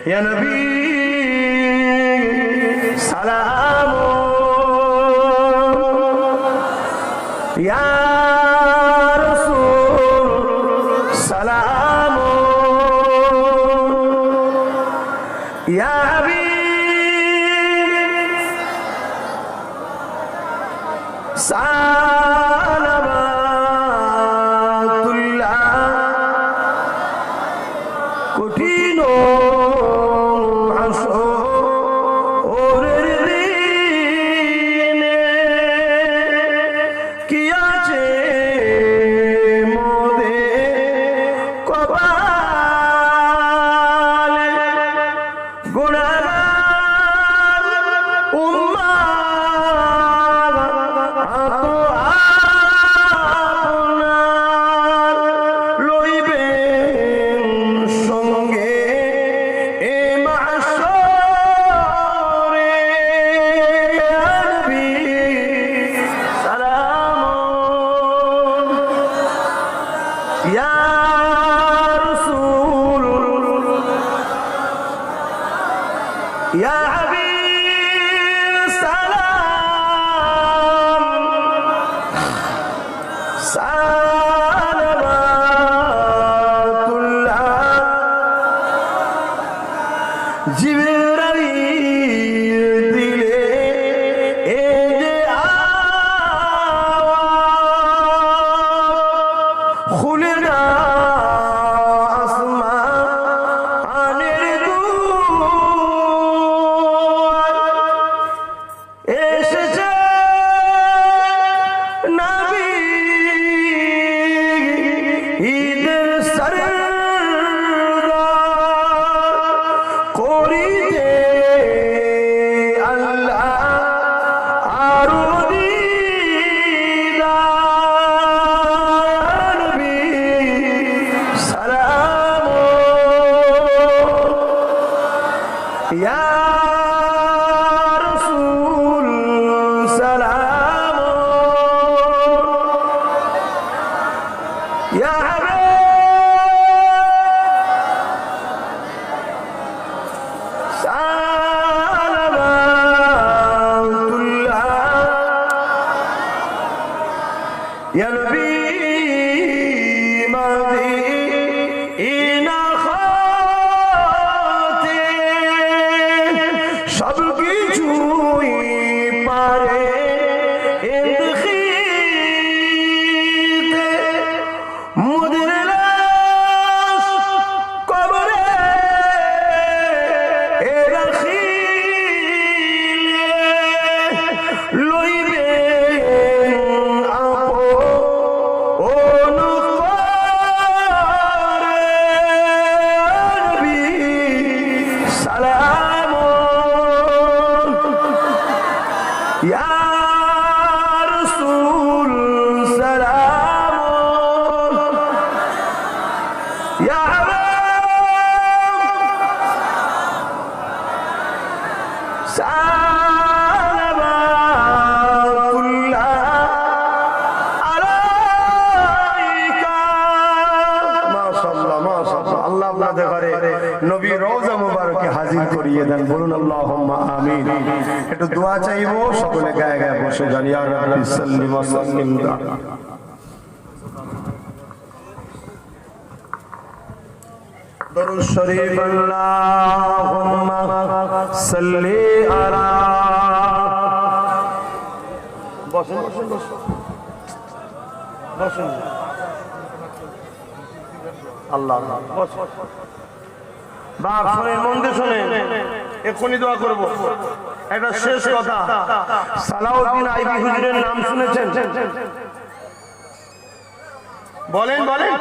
ইয়া নবী সালাম, ইয়া রাসূল সালাম, ইয়া হাবিব সালামাতুল্লাহ। কঠিন আসরের দিনে কি আছে মোদের কপালে, গুনাহগার উম্মাত আপনার লইবেন সঙ্গে এ মাহশরে। নবী সালাম, ইয়া রাসূল, ইয়া হাবিব সালাম, সালামাতুল্লাহ। জিবরাইল দিলে এ যে আওয়াজ, খুলে না আসমানের দুয়ার, এসেছে নবী ঈদের সরদার, করিতে আল্লাহ আরো দিদার। নবী সালাম, ইয়া রাসূল সালাম, ইয়া হাবিব সালামাতুল্লাহ। ইয়া নবী মদিনা হতে সব কিছুই পারে এন্দিখিতে, মুদের লাশ কবরে এ রাখিলে, লইবেন আপন করে। নবী সালাম, ইয়া রাসূল সালাম, ইয়া হাবিব সালামাতুল্লাহ আলাইকা। মাশাআল্লাহ, মাশাআল্লাহ। আল্লাহ আপনাদের ঘরে নবীর রওজা মুবারকে হাজির করিয়ে দেন। বলুন আল্লাহুম্মা আমিন। একটু দোয়া চাইবো, সকলে গায়ে গায়ে বসে যান। ইয়া রাব্বি সাল্লি ওয়া সাল্লিম। দরুদ শরীফ আল্লাহুম্মা সাল্লি আলা। বসুন বসুন বসুন বসুন। আল্লাহ বসুন। বাপ শুনে, মন দিয়ে শুনে, এক্ষুনি দোয়া করবো। একটা শেষ কথা, সালাউদ্দিন আইবি হুজুরের নাম শুনেছেন? বলেন বলেন।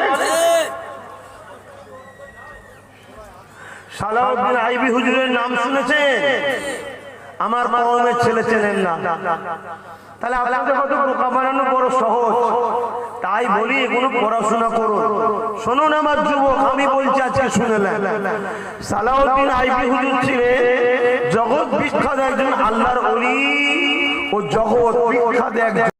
সালাউদ্দিন আইবি হুজুরের নাম শুনেছেন? আমার কওমের ছেলে চেনেন না, তাহলে আপনাদের কত বোকা বানানো বড় সহজ। তাই বলি এগুলো পড়াশোনা করুন। শুনুন আমার যুবক, আমি বলছি আজকে শুনেলেন, সালাউদ্দিন আইবি হুজুর ছিলেন জগৎ বিখ্যাত একজন আল্লাহর ওলি ও জগৎ বিখ্যাত একজন